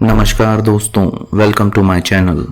नमस्कार दोस्तों, welcome to my channel.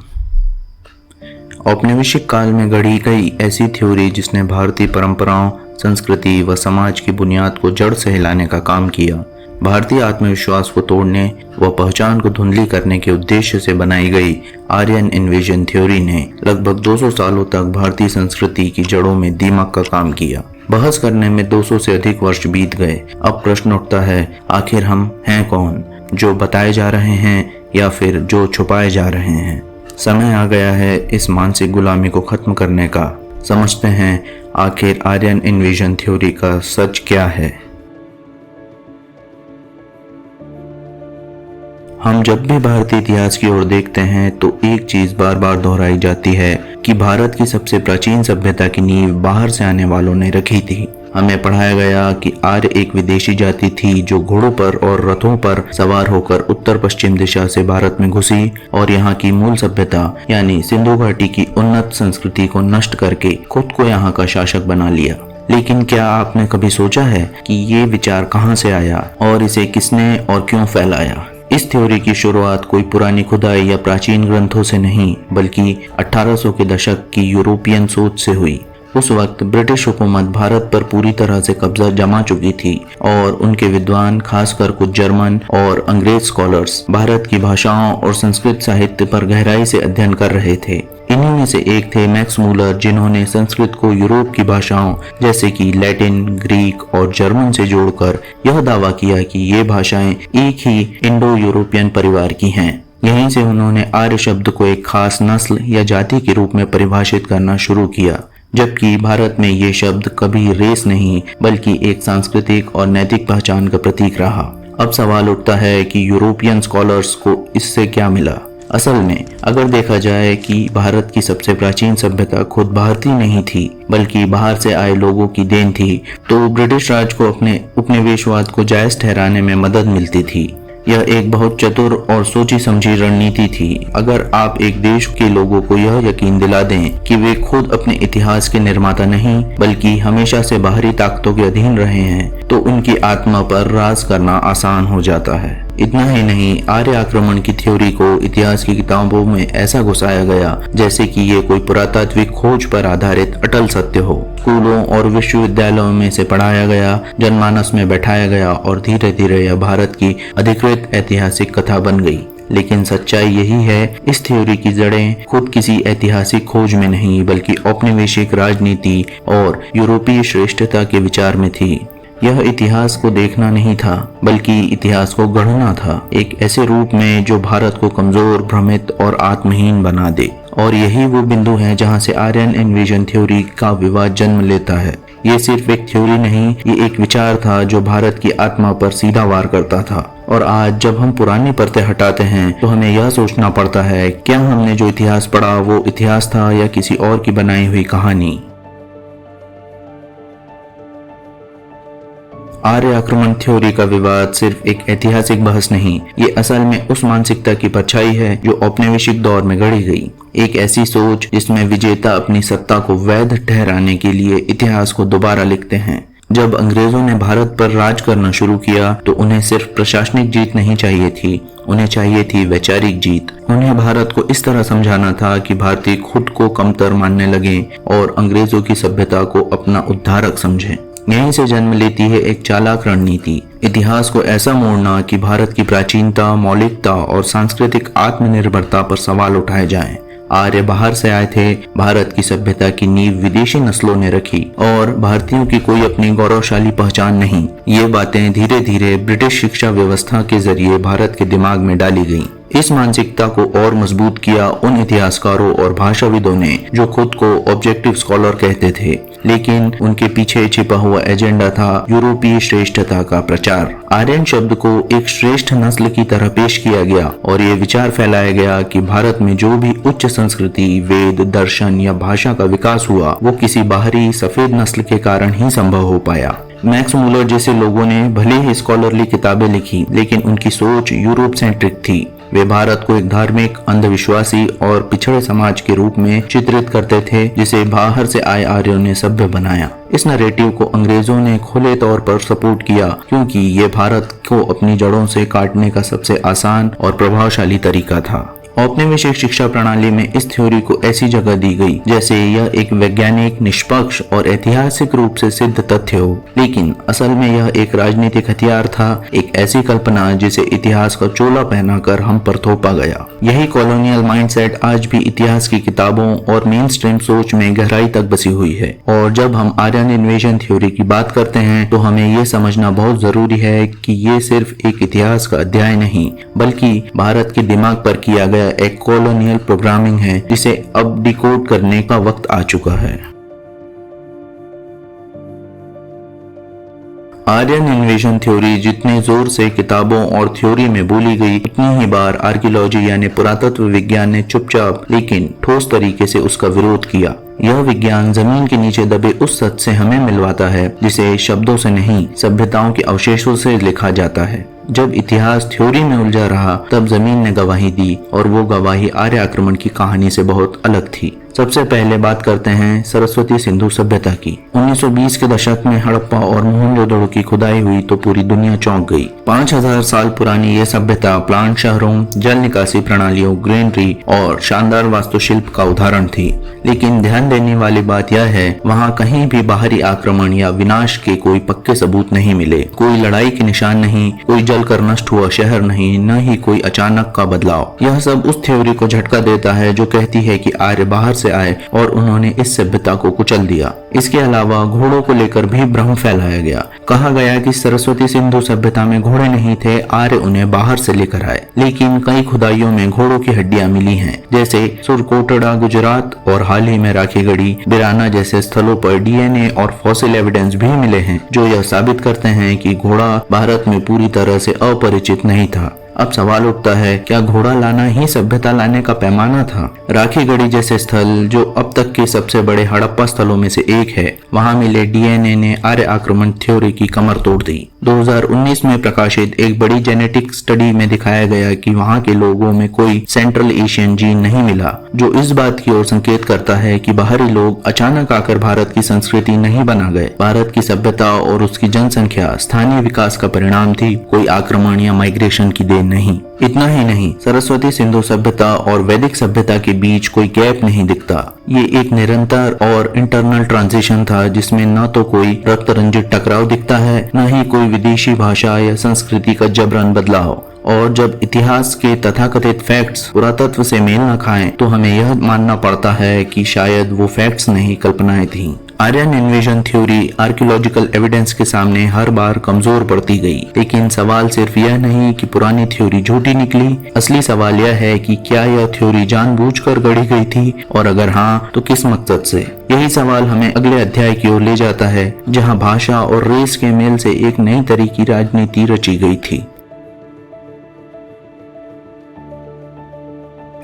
औपनिवेशिक काल में गढ़ी गई ऐसी थ्योरी जिसने भारतीय परंपराओं, संस्कृति व समाज की बुनियाद को जड़ से हिलाने का काम किया। भारतीय आत्मविश्वास को तोड़ने व पहचान को धुंधली करने के उद्देश्य से बनाई गई आर्यन इन्वेजन थ्योरी ने लगभग 200 सालों तक भारतीय संस्कृति की जड़ों में दीमक का काम किया। बहस करने में 200 से अधिक वर्ष बीत गए। अब प्रश्न उठता है, आखिर हम हैं कौन? जो बताए जा रहे हैं या फिर जो छुपाए जा रहे हैं? समय आ गया है इस मानसिक गुलामी को खत्म करने का। समझते हैं आखिर आर्यन इन्वेजन थ्योरी का सच क्या है। हम जब भी भारतीय इतिहास की ओर देखते हैं तो एक चीज बार बार दोहराई जाती है कि भारत की सबसे प्राचीन सभ्यता की नींव बाहर से आने वालों ने रखी थी। हमें पढ़ाया गया कि आर्य एक विदेशी जाति थी जो घोड़ों पर और रथों पर सवार होकर उत्तर पश्चिम दिशा से भारत में घुसी और यहाँ की मूल सभ्यता यानी सिंधु घाटी की उन्नत संस्कृति को नष्ट करके खुद को यहाँ का शासक बना लिया। लेकिन क्या आपने कभी सोचा है कि ये विचार कहाँ से आया और इसे किसने और क्यों फैलाया? इस थ्योरी की शुरुआत कोई पुरानी खुदाई या प्राचीन ग्रंथों से नहीं बल्कि 1800 के दशक की यूरोपियन सोच से हुई। उस वक्त ब्रिटिश हुकूमत भारत पर पूरी तरह से कब्जा जमा चुकी थी और उनके विद्वान, खासकर कुछ जर्मन और अंग्रेज स्कॉलर्स, भारत की भाषाओं और संस्कृत साहित्य पर गहराई से अध्ययन कर रहे थे। इन्हीं में से एक थे मैक्स मूलर, जिन्होंने संस्कृत को यूरोप की भाषाओं जैसे कि लैटिन, ग्रीक और जर्मन से जोड़कर यह दावा किया कि ये भाषाएं एक ही इंडो यूरोपियन परिवार की हैं। यहीं से उन्होंने आर्य शब्द को एक खास नस्ल या जाति के रूप में परिभाषित करना शुरू किया, जबकि भारत में ये शब्द कभी रेस नहीं बल्कि एक सांस्कृतिक और नैतिक पहचान का प्रतीक रहा। अब सवाल उठता है कि यूरोपियन स्कॉलर्स को इससे क्या मिला? असल में अगर देखा जाए कि भारत की सबसे प्राचीन सभ्यता खुद भारतीय नहीं थी बल्कि बाहर से आए लोगों की देन थी, तो ब्रिटिश राज को अपने उपनिवेशवाद को जायज ठहराने में मदद मिलती थी। यह एक बहुत चतुर और सोची समझी रणनीति थी। अगर आप एक देश के लोगों को यह यकीन दिला दें कि वे खुद अपने इतिहास के निर्माता नहीं बल्कि हमेशा से बाहरी ताकतों के अधीन रहे हैं, तो उनकी आत्मा पर राज करना आसान हो जाता है। इतना ही नहीं, आर्य आक्रमण की थ्योरी को इतिहास की किताबों में ऐसा घुसाया गया जैसे कि ये कोई पुरातात्विक खोज पर आधारित अटल सत्य हो। स्कूलों और विश्वविद्यालयों में से पढ़ाया गया, जनमानस में बैठाया गया और धीरे धीरे यह भारत की अधिकृत ऐतिहासिक कथा बन गई। लेकिन सच्चाई यही है, इस थ्योरी की जड़ें खुद किसी ऐतिहासिक खोज में नहीं बल्कि औपनिवेशिक राजनीति और यूरोपीय श्रेष्ठता के विचार में थी। यह इतिहास को देखना नहीं था बल्कि इतिहास को गढ़ना था, एक ऐसे रूप में जो भारत को कमजोर, भ्रमित और आत्महीन बना दे। और यही वो बिंदु है जहां से आर्यन इन्वेजन थ्योरी का विवाद जन्म लेता है। ये सिर्फ एक थ्योरी नहीं, ये एक विचार था जो भारत की आत्मा पर सीधा वार करता था। और आज जब हम पुरानी परतें हटाते हैं तो हमें यह सोचना पड़ता है, क्या हमने जो इतिहास पढ़ा वो इतिहास था या किसी और की बनाई हुई कहानी? आर्य आक्रमण थ्योरी का विवाद सिर्फ एक ऐतिहासिक बहस नहीं, ये असल में उस मानसिकता की परछाई है जो औपनिवेशिक दौर में गढ़ी गई। एक ऐसी सोच जिसमें विजेता अपनी सत्ता को वैध ठहराने के लिए इतिहास को दोबारा लिखते हैं। जब अंग्रेजों ने भारत पर राज करना शुरू किया तो उन्हें सिर्फ प्रशासनिक जीत नहीं चाहिए थी, उन्हें चाहिए थी वैचारिक जीत। उन्हें भारत को इस तरह समझाना था कि भारतीय खुद को कमतर मानने लगे और अंग्रेजों की सभ्यता को अपना उद्धारक समझें। यहीं से जन्म लेती है एक चालाक रणनीति, इतिहास को ऐसा मोड़ना कि भारत की प्राचीनता, मौलिकता और सांस्कृतिक आत्मनिर्भरता पर सवाल उठाए जाएं। आर्य बाहर से आए थे, भारत की सभ्यता की नींव विदेशी नस्लों ने रखी और भारतीयों की कोई अपनी गौरवशाली पहचान नहीं। ये बातें धीरे धीरे ब्रिटिश शिक्षा व्यवस्था के जरिए भारत के दिमाग में डाली गईं। इस मानसिकता को और मजबूत किया उन इतिहासकारों और भाषाविदों ने जो खुद को ऑब्जेक्टिव स्कॉलर कहते थे, लेकिन उनके पीछे छिपा हुआ एजेंडा था यूरोपीय श्रेष्ठता का प्रचार। आर्यन शब्द को एक श्रेष्ठ नस्ल की तरह पेश किया गया और ये विचार फैलाया गया कि भारत में जो भी उच्च संस्कृति, वेद, दर्शन या भाषा का विकास हुआ वो किसी बाहरी सफेद नस्ल के कारण ही संभव हो पाया। मैक्स मूलर जैसे लोगों ने भले ही स्कॉलरली किताबें लिखी, लेकिन उनकी सोच यूरोप सेंट्रिक थी। वे भारत को एक धार्मिक, अंधविश्वासी और पिछड़े समाज के रूप में चित्रित करते थे जिसे बाहर से आए आर्यों ने सभ्य बनाया। इस नैरेटिव को अंग्रेजों ने खुले तौर पर सपोर्ट किया क्योंकि ये भारत को अपनी जड़ों से काटने का सबसे आसान और प्रभावशाली तरीका था। औपनिवेशिक शिक्षा प्रणाली में इस थ्योरी को ऐसी जगह दी गई जैसे यह एक वैज्ञानिक, निष्पक्ष और ऐतिहासिक रूप से सिद्ध तथ्य हो, लेकिन असल में यह एक राजनीतिक हथियार था, एक ऐसी कल्पना जिसे इतिहास का चोला पहनाकर हम पर थोपा गया। यही कॉलोनियल माइंडसेट आज भी इतिहास की किताबों और मेन स्ट्रीम सोच में गहराई तक बसी हुई है। और जब हम आर्यन इन्वेजन थ्योरी की बात करते हैं तो हमें ये समझना बहुत जरूरी है कि ये सिर्फ एक इतिहास का अध्याय नहीं, बल्कि भारत के दिमाग पर किया गया एक कॉलोनियल प्रोग्रामिंग है जिसे अब डिकोड करने का वक्त आ चुका है। आर्यन इन्वेजन थ्योरी जितने जोर से किताबों और थ्योरी में बोली गई, उतनी ही बार आर्कियोलॉजी यानी पुरातत्व विज्ञान ने चुपचाप लेकिन ठोस तरीके से उसका विरोध किया। यह विज्ञान जमीन के नीचे दबे उस सच से हमें मिलवाता है जिसे शब्दों से नहीं, सभ्यताओं के अवशेषों से लिखा जाता है। जब इतिहास थ्योरी में उलझा रहा तब जमीन ने गवाही दी और वो गवाही आर्य आक्रमण की कहानी से बहुत अलग थी। सबसे पहले बात करते हैं सरस्वती सिंधु सभ्यता की। 1920 के दशक में हड़प्पा और मोहनजोदड़ो की खुदाई हुई तो पूरी दुनिया चौंक गई। 5000 साल पुरानी ये सभ्यता प्लांट शहरों, जल निकासी प्रणालियों, ग्रीनरी और शानदार वास्तुशिल्प का उदाहरण थी। लेकिन ध्यान देने वाली बात यह है, वहाँ कहीं भी बाहरी आक्रमण या विनाश के कोई पक्के सबूत नहीं मिले। कोई लड़ाई के निशान नहीं, कोई जलकर नष्ट हुआ शहर नहीं, न ही कोई अचानक का बदलाव। यह सब उस थ्योरी को झटका देता है जो कहती है कि आर्य बाहर से आए और उन्होंने इस सभ्यता को कुचल दिया। इसके अलावा घोड़ों को लेकर भी भ्रम फैलाया गया। कहा गया कि सरस्वती सिंधु सभ्यता में घोड़े नहीं थे, आर्य उन्हें बाहर से लेकर आए। लेकिन कई खुदाइयों में घोड़ों की हड्डियां मिली हैं, जैसे सुरकोटड़ा गुजरात और हाल ही में राखीगढ़ी, बिराना जैसे स्थलों पर डीएनए और फॉसिल एविडेंस भी मिले हैं जो यह साबित करते हैं कि घोड़ा भारत में पूरी तरह से अपरिचित नहीं था। अब सवाल उठता है, क्या घोड़ा लाना ही सभ्यता लाने का पैमाना था? राखीगढ़ी जैसे स्थल जो अब तक के सबसे बड़े हड़प्पा स्थलों में से एक है, वहां मिले डीएनए ने आर्य आक्रमण थ्योरी की कमर तोड़ दी। 2019 में प्रकाशित एक बड़ी जेनेटिक स्टडी में दिखाया गया कि वहां के लोगों में कोई सेंट्रल एशियन जीन नहीं मिला, जो इस बात की ओर संकेत करता है कि बाहरी लोग अचानक आकर भारत की संस्कृति नहीं बना गए। भारत की सभ्यता और उसकी जनसंख्या स्थानीय विकास का परिणाम थी, कोई आक्रमण या माइग्रेशन की देन नहीं। इतना ही नहीं, सरस्वती सिंधु सभ्यता और वैदिक सभ्यता के बीच कोई गैप नहीं दिखता। ये एक निरंतर और इंटरनल ट्रांजिशन था जिसमें न तो कोई रक्त रंजित टकराव दिखता है, न ही कोई विदेशी भाषा या संस्कृति का जबरन बदलाव। और जब इतिहास के तथाकथित फैक्ट्स पुरातत्व से मेल न खाएं, तो हमें यह मानना पड़ता है कि शायद वो फैक्ट्स नहीं, कल्पनाएं थीं। Aryan invasion theory archaeological evidence के सामने हर बार कमजोर पड़ती गई। लेकिन सवाल सिर्फ यह नहीं कि पुरानी थ्योरी झूठी निकली, असली सवाल यह है कि क्या यह थ्योरी जानबूझकर गढ़ी गई थी, और अगर हाँ तो किस मकसद से। यही सवाल हमें अगले अध्याय की ओर ले जाता है, जहाँ भाषा और रेस के मेल से एक नई तरह की राजनीति रची गई थी।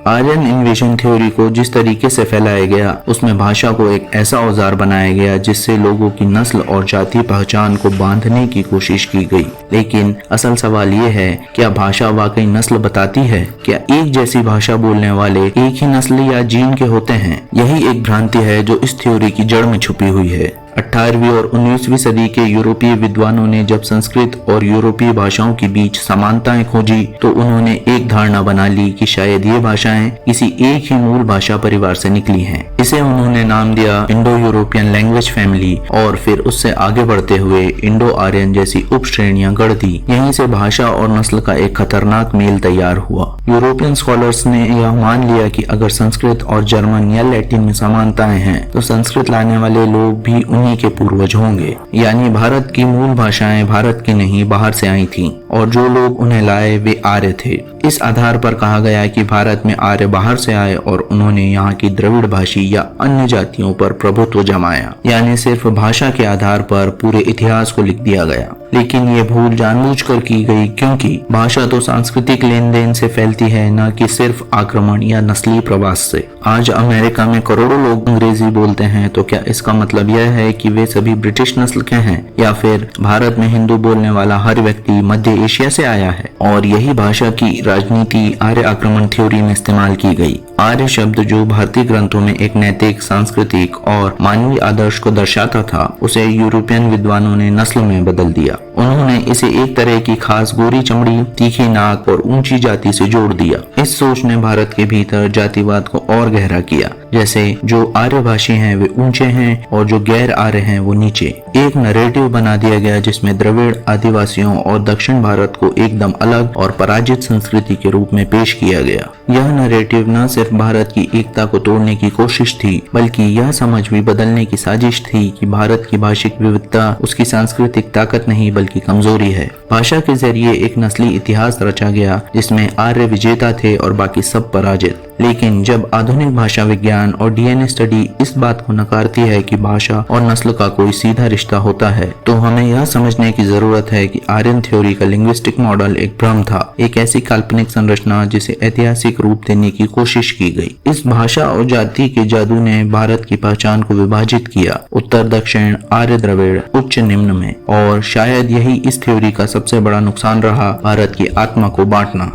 आर्यन इन्वेजन थ्योरी को जिस तरीके से फैलाया गया, उसमें भाषा को एक ऐसा औजार बनाया गया जिससे लोगों की नस्ल और जातीय पहचान को बांधने की कोशिश की गई। लेकिन असल सवाल ये है, क्या भाषा वाकई नस्ल बताती है? क्या एक जैसी भाषा बोलने वाले एक ही नस्ल या जीन के होते हैं? यही एक भ्रांति है जो इस थ्योरी की जड़ में छुपी हुई है। 18वीं और 19वीं सदी के यूरोपीय विद्वानों ने जब संस्कृत और यूरोपीय भाषाओं के बीच समानताएं खोजी, तो उन्होंने एक धारणा बना ली कि शायद ये भाषाएं किसी एक ही मूल भाषा परिवार से निकली हैं। इसे उन्होंने नाम दिया इंडो यूरोपियन लैंग्वेज फैमिली, और फिर उससे आगे बढ़ते हुए इंडो आर्यन जैसी उप श्रेणियां गढ़ दी। यहीं से भाषा और नस्ल का एक खतरनाक मेल तैयार हुआ। यूरोपियन स्कॉलर्स ने यह मान लिया कि अगर संस्कृत और जर्मन या लैटिन में समानताएं हैं, तो संस्कृत लाने वाले लोग भी उन्हीं के पूर्वज होंगे। यानी भारत की मूल भाषाएं भारत की नहीं, बाहर से आई थीं, और जो लोग उन्हें लाए वे आर्य थे। इस आधार पर कहा गया कि भारत में आर्य बाहर से आए और उन्होंने यहाँ की द्रविड़ भाषी या अन्य जातियों पर प्रभुत्व जमाया। यानी सिर्फ भाषा के आधार पर पूरे इतिहास को लिख दिया गया। लेकिन ये भूल जानबूझकर की गई, क्योंकि भाषा तो सांस्कृतिक लेन देन से फैलती है, न कि सिर्फ आक्रमण या नस्लीय प्रवास से। आज अमेरिका में करोड़ों लोग अंग्रेजी बोलते हैं, तो क्या इसका मतलब यह है कि वे सभी ब्रिटिश नस्ल के हैं, या फिर भारत में हिंदू बोलने वाला हर व्यक्ति मध्य एशिया से आया है और यही भाषा की राजनीति आर्य आक्रमण थ्योरी में इस्तेमाल की गई। आर्य शब्द जो भारतीय ग्रंथों में एक नैतिक, सांस्कृतिक और मानवीय आदर्श को दर्शाता था, उसे यूरोपियन विद्वानों ने नस्ल में बदल दिया। उन्होंने इसे एक तरह की खास गोरी चमड़ी, तीखी नाक और ऊंची जाति से जोड़ दिया। इस सोच ने भारत के भीतर जातिवाद को और गहरा किया, जैसे जो आर्यभाषी हैं वे ऊंचे हैं और जो गैर आर्य हैं वो नीचे। एक नैरेटिव बना दिया गया जिसमें द्रविड़, आदिवासियों और दक्षिण भारत को एकदम अलग और पराजित संस्कृति के रूप में पेश किया गया। यह नैरेटिव न सिर्फ भारत की एकता को तोड़ने की कोशिश थी, बल्कि यह समझ भी बदलने की साजिश थी कि भारत की भाषिक विविधता उसकी सांस्कृतिक ताकत नहीं बल्कि कमजोरी है। भाषा के जरिए एक नस्ली इतिहास रचा गया जिसमें आर्य विजेता थे और बाकी सब पराजित। लेकिन जब आधुनिक भाषा विज्ञान और डीएनए स्टडी इस बात को नकारती है कि भाषा और नस्ल का कोई सीधा रिश्ता होता है, तो हमें यह समझने की जरूरत है कि आर्यन थ्योरी का लिंग्विस्टिक मॉडल एक भ्रम था, एक ऐसी काल्पनिक संरचना जिसे ऐतिहासिक रूप देने की कोशिश की गई। इस भाषा और जाति के जादू ने भारत की पहचान को विभाजित किया, उत्तर दक्षिण, आर्य द्रविड़, उच्च निम्न में, और शायद यही इस थ्योरी का सबसे बड़ा नुकसान रहा, भारत की आत्मा को बांटना।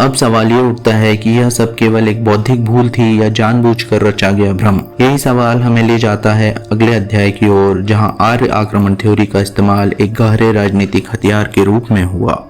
अब सवाल ये उठता है कि यह सब केवल एक बौद्धिक भूल थी या जानबूझकर रचा गया भ्रम। यही सवाल हमें ले जाता है अगले अध्याय की ओर, जहां आर्य आक्रमण थ्योरी का इस्तेमाल एक गहरे राजनीतिक हथियार के रूप में हुआ।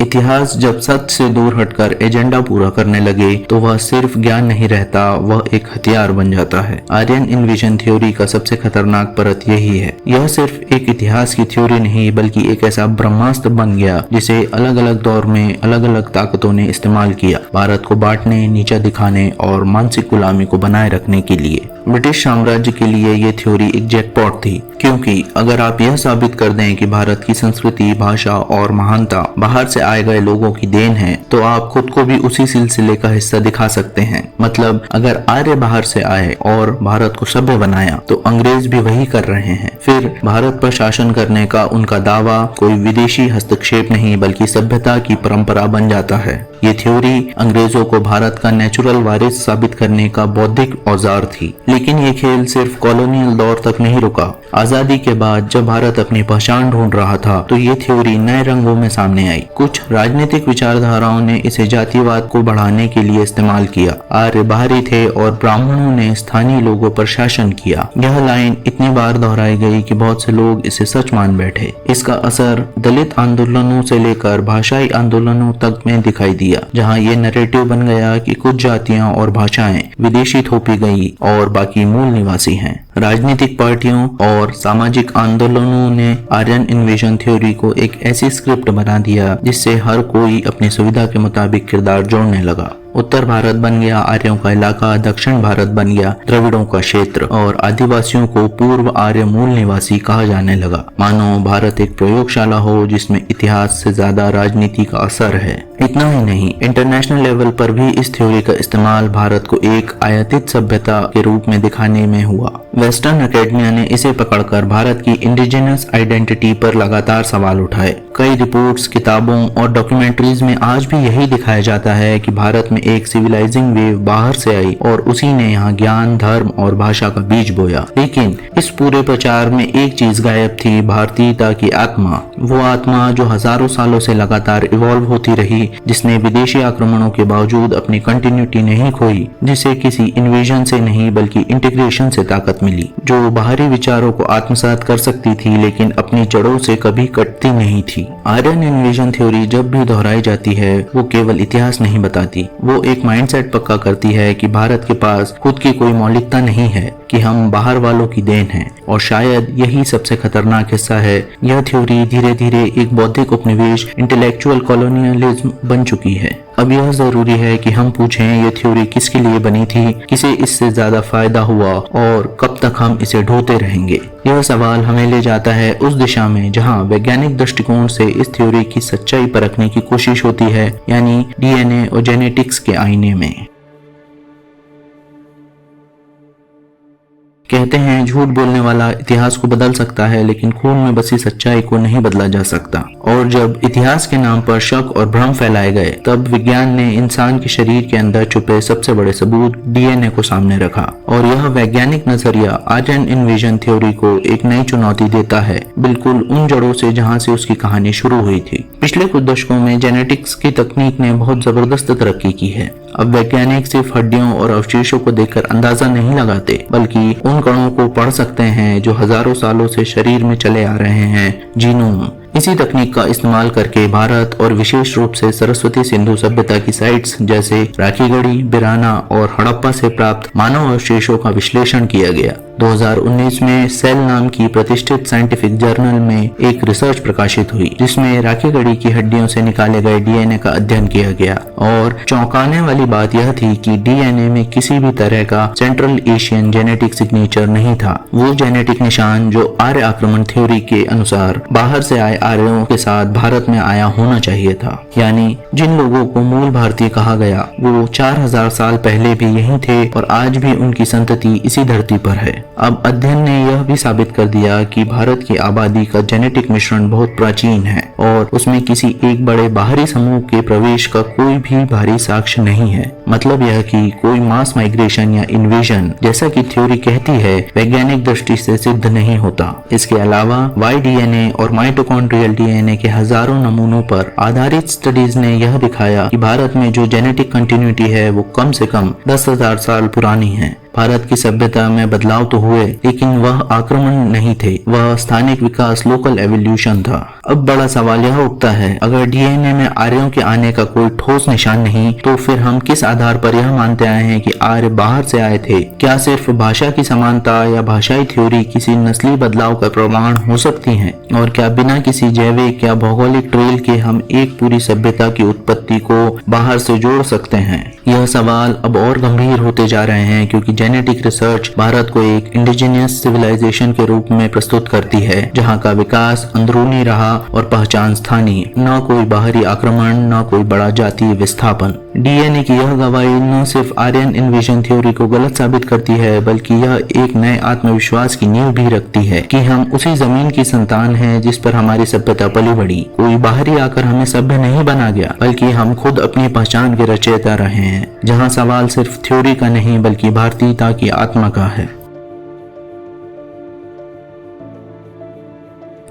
इतिहास जब सत्य से दूर हटकर एजेंडा पूरा करने लगे तो वह सिर्फ ज्ञान नहीं रहता, वह एक हथियार बन जाता है। आर्यन इन्विजन थ्योरी का सबसे खतरनाक परत यही है। यह सिर्फ एक इतिहास की थ्योरी नहीं बल्कि एक ऐसा ब्रह्मास्त्र बन गया जिसे अलग अलग दौर में अलग अलग ताकतों ने इस्तेमाल किया, भारत को बांटने, नीचा दिखाने और मानसिक गुलामी को बनाए रखने के लिए। ब्रिटिश साम्राज्य के लिए ये थ्योरी एक जैकपॉट थी, क्योंकि अगर आप यह साबित कर दें कि भारत की संस्कृति, भाषा और महानता बाहर से आए गए लोगों की देन है, तो आप खुद को भी उसी सिलसिले का हिस्सा दिखा सकते हैं। मतलब अगर आर्य बाहर से आए और भारत को सभ्य बनाया, तो अंग्रेज भी वही कर रहे हैं। फिर भारत पर शासन करने का उनका दावा कोई विदेशी हस्तक्षेप नहीं बल्कि सभ्यता की परंपरा बन जाता है। ये थ्योरी अंग्रेजों को भारत का नेचुरल वारिस साबित करने का बौद्धिक औजार थी। लेकिन ये खेल सिर्फ कॉलोनियल दौर तक नहीं रुका। आजादी के बाद जब भारत अपनी पहचान ढूंढ रहा था, तो ये थ्योरी नए रंगों में सामने आई। कुछ राजनीतिक विचारधाराओं ने इसे जातिवाद को बढ़ाने के लिए इस्तेमाल किया। आर्य बाहरी थे और ब्राह्मणों ने स्थानीय लोगों पर शासन किया। यह लाइन इतनी बार दोहराई गई कि बहुत से लोग इसे सच मान बैठे। इसका असर दलित आंदोलनों से लेकर भाषाई आंदोलनों तक में दिखाई दिया, जहां ये नैरेटिव बन गया कि कुछ जातियां और भाषाएं विदेशी थोपी गई और बाकी मूल निवासी हैं। राजनीतिक पार्टियों और सामाजिक आंदोलनों ने आर्यन इन्वेजन थ्योरी को एक ऐसी स्क्रिप्ट बना दिया जिससे हर कोई अपनी सुविधा के मुताबिक किरदार जोड़ने लगा। उत्तर भारत बन गया आर्यों का इलाका, दक्षिण भारत बन गया द्रविड़ों का क्षेत्र और आदिवासियों को पूर्व आर्य मूल निवासी कहा जाने लगा। मानो भारत एक प्रयोगशाला हो जिसमें इतिहास से ज्यादा राजनीति का असर है। इतना ही नहीं, इंटरनेशनल लेवल पर भी इस थ्योरी का इस्तेमाल भारत को एक आयातित सभ्यता के रूप में दिखाने में हुआ। वेस्टर्न एकेडमिया ने इसे पकड़कर भारत की इंडिजिनस आइडेंटिटी पर लगातार सवाल उठाए। कई रिपोर्ट्स, किताबों और डॉक्यूमेंट्रीज में आज भी यही दिखाया जाता है कि भारत में एक सिविलाइजिंग वेव बाहर से आई और उसी ने यहाँ ज्ञान, धर्म और भाषा का बीज बोया। लेकिन इस पूरे प्रचार में एक चीज गायब थी, भारतीयता की आत्मा। वो आत्मा जो हजारों सालों से लगातार इवॉल्व होती रही, जिसने विदेशी आक्रमणों के बावजूद अपनी कंटिन्यूटी नहीं खोई, जिसे किसी इन्वेजन से नहीं बल्कि इंटीग्रेशन से ताकत मिली, जो बाहरी विचारों को आत्मसात कर सकती थी लेकिन अपनी जड़ों से कभी कटती नहीं थी। आर्यन इन्वेजन थ्योरी जब भी दोहराई जाती है, वो केवल इतिहास नहीं बताती, वो एक माइंडसेट पक्का करती है कि भारत के पास खुद की कोई मौलिकता नहीं है, कि हम बाहर वालों की देन हैं। और शायद यही सबसे खतरनाक हिस्सा है। यह थ्योरी धीरे धीरे एक बौद्धिक उपनिवेश, इंटेलेक्चुअल कॉलोनियलिज्म बन चुकी है। अब यह जरूरी है कि हम पूछें, यह थ्योरी किसके लिए बनी थी, किसे इससे ज्यादा फायदा हुआ और कब तक हम इसे ढोते रहेंगे। यह सवाल हमें ले जाता है उस दिशा में जहां वैज्ञानिक दृष्टिकोण से इस थ्योरी की सच्चाई परखने की कोशिश होती है, यानी डीएनए और जेनेटिक्स के आईने में। कहते हैं झूठ बोलने वाला इतिहास को बदल सकता है, लेकिन खून में बसी सच्चाई को नहीं बदला जा सकता। और जब इतिहास के नाम पर शक और भ्रम फैलाए गए, तब विज्ञान ने इंसान के शरीर के अंदर छुपे सबसे बड़े सबूत डीएनए को सामने रखा। और यह वैज्ञानिक नजरिया आर्यन इन्वेजन थ्योरी को एक नई चुनौती देता है, बिल्कुल उन जड़ों से जहां से उसकी कहानी शुरू हुई थी। पिछले कुछ दशकों में जेनेटिक्स की तकनीक ने बहुत जबरदस्त तरक्की की है। अब वैज्ञानिक सिर्फ हड्डियों और अवशेषों को देखकर अंदाजा नहीं लगाते, बल्कि उन कणों को पढ़ सकते हैं जो हजारों सालों से शरीर में चले आ रहे हैं, जीनोम। इसी तकनीक का इस्तेमाल करके भारत और विशेष रूप से सरस्वती सिंधु सभ्यता की साइट्स जैसे राखीगढ़ी, बिराना और हड़प्पा से प्राप्त मानव अवशेषों का विश्लेषण किया गया। 2019 में सेल नाम की प्रतिष्ठित साइंटिफिक जर्नल में एक रिसर्च प्रकाशित हुई, जिसमें राखीगढ़ी की हड्डियों से निकाले गए डीएनए का अध्ययन किया गया। और चौंकाने वाली बात यह थी कि डीएनए में किसी भी तरह का सेंट्रल एशियन जेनेटिक सिग्नेचर नहीं था। वो जेनेटिक निशान जो आर्य आक्रमण थ्योरी के अनुसार बाहर से आए आर्यों के साथ भारत में आया होना चाहिए था। यानी जिन लोगों को मूल भारतीय कहा गया, वो 4000 साल पहले भी यहीं थे और आज भी उनकी संतति इसी धरती पर है। अब अध्ययन ने यह भी साबित कर दिया कि भारत की आबादी का जेनेटिक मिश्रण बहुत प्राचीन है और उसमें किसी एक बड़े बाहरी समूह के प्रवेश का कोई भी भारी साक्ष्य नहीं है। मतलब यह कि कोई मास माइग्रेशन या इन्वेजन जैसा कि थ्योरी कहती है वैज्ञानिक दृष्टि से सिद्ध नहीं होता। इसके अलावा वाई डीएनए और माइटोकॉन्ड्रियल डीएनए के हजारों नमूनों पर आधारित स्टडीज ने यह दिखाया कि भारत में जो जेनेटिक कंटिन्यूटी है वो कम से कम 10,000 साल पुरानी है। भारत की सभ्यता में बदलाव तो हुए, लेकिन वह आक्रमण नहीं थे, वह स्थानिक विकास, लोकल एवोल्यूशन था। अब बड़ा सवाल यह उठता है, अगर डीएनए में आर्यों के आने का कोई ठोस निशान नहीं, तो फिर हम किस आधार पर यह मानते आए हैं कि आर्य बाहर से आए थे? क्या सिर्फ भाषा की समानता या भाषाई थ्योरी किसी नस्ली बदलाव का प्रमाण हो सकती है? और क्या बिना किसी जैविक या भौगोलिक ट्रेल के हम एक पूरी सभ्यता की उत्पत्ति को बाहर से जोड़ सकते हैं? यह सवाल अब और गंभीर होते जा रहे हैं, क्योंकि जेनेटिक रिसर्च भारत को एक इंडिजिनियस सिविलाइजेशन के रूप में प्रस्तुत करती है, जहां का विकास अंदरूनी रहा और पहचान स्थानीय, न कोई बाहरी आक्रमण, न कोई बड़ा जातीय विस्थापन। डीएनए की यह गवाही न सिर्फ आर्यन इन्वेजन थ्योरी को गलत साबित करती है, बल्कि यह एक नए आत्मविश्वास की नींव भी रखती है कि हम उसी जमीन की संतान हैं जिस पर हमारी सभ्यता पली बढ़ी। कोई बाहरी आकर हमें सभ्य नहीं बना गया, बल्कि हम खुद अपनी पहचान के रचयिता रहे हैं। जहां सवाल सिर्फ थ्योरी का नहीं, बल्कि भारतीयता की आत्मा का है।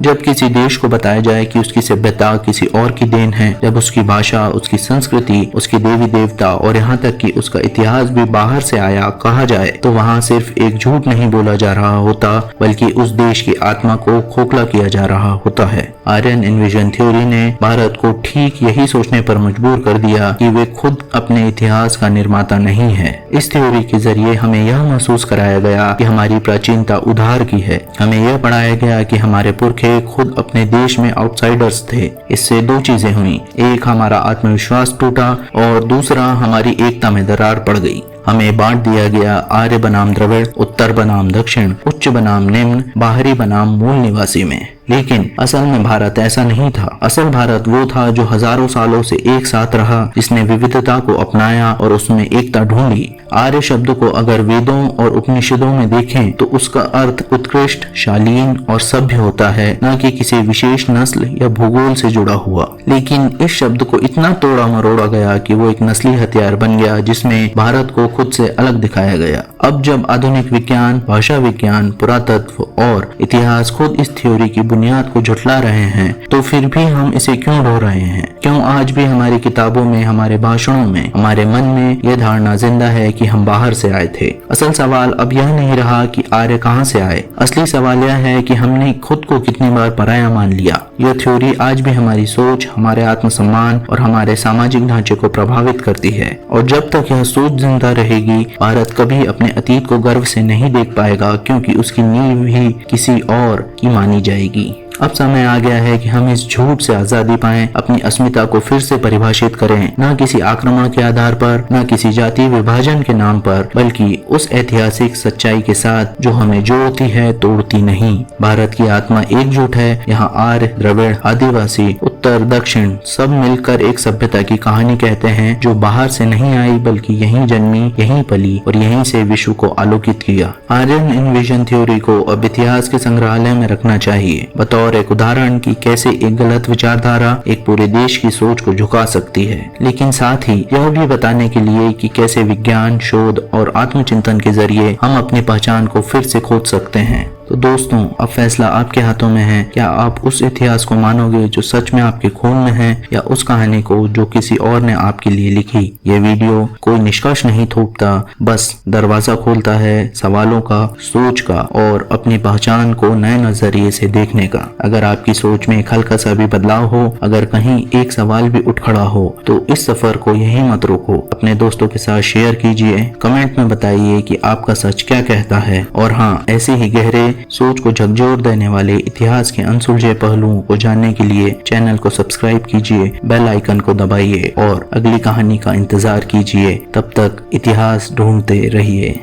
जब किसी देश को बताया जाए कि उसकी सभ्यता किसी और की देन है, जब उसकी भाषा, उसकी संस्कृति, उसके देवी देवता और यहाँ तक कि उसका इतिहास भी बाहर से आया कहा जाए, तो वहाँ सिर्फ एक झूठ नहीं बोला जा रहा होता, बल्कि उस देश की आत्मा को खोखला किया जा रहा होता है। आर्यन इन्वेजन थ्योरी ने भारत को ठीक यही सोचने पर मजबूर कर दिया कि वे खुद अपने इतिहास का निर्माता नहीं है। इस थ्योरी के जरिए हमें यह महसूस कराया गया कि हमारी प्राचीनता उधार की है। हमें यह पढ़ाया गया कि हमारे पुरखे खुद अपने देश में आउटसाइडर्स थे। इससे दो चीजें हुई, एक हमारा आत्मविश्वास टूटा और दूसरा हमारी एकता में दरार पड़ गई। हमें बांट दिया गया, आर्य बनाम द्रविड़, उत्तर बनाम दक्षिण, उच्च बनाम निम्न, बाहरी बनाम मूल निवासी में। लेकिन असल में भारत ऐसा नहीं था। असल भारत वो था जो हजारों सालों से एक साथ रहा, जिसने विविधता को अपनाया और उसमें एकता ढूंढी। आर्य शब्द को अगर वेदों और उपनिषदों में देखें तो उसका अर्थ उत्कृष्ट, शालीन और सभ्य होता है, न कि किसी विशेष नस्ल या भूगोल से जुड़ा हुआ। लेकिन इस शब्द को इतना तोड़ा मरोड़ा गया कि वो एक नस्ली हथियार बन गया, जिसमें भारत को खुद से अलग दिखाया गया। अब जब आधुनिक विज्ञान, भाषा विज्ञान, पुरातत्व और इतिहास खुद इस थ्योरी की बुनियाद को झुठला रहे हैं, तो फिर भी हम इसे क्यों ढो रहे हैं? क्यों आज भी हमारी किताबों में, हमारे भाषणों में, हमारे मन में यह धारणा जिंदा है कि हम बाहर से आए थे? असल सवाल अब यह नहीं रहा कि आर्य कहां से आए। असली सवाल यह है कि हमने खुद को कितनी बार पराया मान लिया। यह थ्योरी आज भी हमारी सोच, हमारे आत्मसम्मान और हमारे सामाजिक ढांचे को प्रभावित करती है। और जब तक यह सोच जिंदा रहेगी, भारत कभी अपने अतीत को गर्व से नहीं देख पाएगा, क्योंकि उसकी नींव भी किसी और की मानी जाएगी। अब समय आ गया है कि हम इस झूठ से आजादी पाएं, अपनी अस्मिता को फिर से परिभाषित करें, न किसी आक्रमण के आधार पर, न किसी जातीय विभाजन के नाम पर, बल्कि उस ऐतिहासिक सच्चाई के साथ जो हमें जोड़ती है, तोड़ती नहीं। भारत की आत्मा एकजुट है। यहाँ आर्य, द्रविड़, आदिवासी, उत्तर, दक्षिण सब मिलकर एक सभ्यता की कहानी कहते हैं जो बाहर से नहीं आई बल्कि यहीं जन्मी, यहीं पली और यहीं से विश्व को आलोकित किया। आर्यन इन्विजन थ्योरी को अब इतिहास के संग्रहालय में रखना चाहिए, बतौर एक उदाहरण कि कैसे एक गलत विचारधारा एक पूरे देश की सोच को झुका सकती है, लेकिन साथ ही यह भी बताने के लिए कि कैसे विज्ञान, शोध और आत्मचिंतन के जरिए हम अपनी पहचान को फिर से खोज सकते हैं। तो दोस्तों, अब फैसला आपके हाथों में है। क्या आप उस इतिहास को मानोगे जो सच में आपके खून में है, या उस कहानी को जो किसी और ने आपके लिए लिखी? ये वीडियो कोई निष्कर्ष नहीं थोपता, बस दरवाजा खोलता है सवालों का, सोच का और अपनी पहचान को नए नजरिए से देखने का। अगर आपकी सोच में एक हल्का सा भी बदलाव हो, अगर कहीं एक सवाल भी उठ खड़ा हो, तो इस सफर को यहीं मत रोको। अपने दोस्तों के साथ शेयर कीजिए, कमेंट में बताइए कि आपका सच क्या कहता है। और हाँ, ऐसे ही गहरे सोच को झकझोर देने वाले इतिहास के अनसुलझे पहलुओं को जानने के लिए चैनल को सब्सक्राइब कीजिए, बेल आइकन को दबाइए और अगली कहानी का इंतजार कीजिए। तब तक इतिहास ढूंढते रहिए।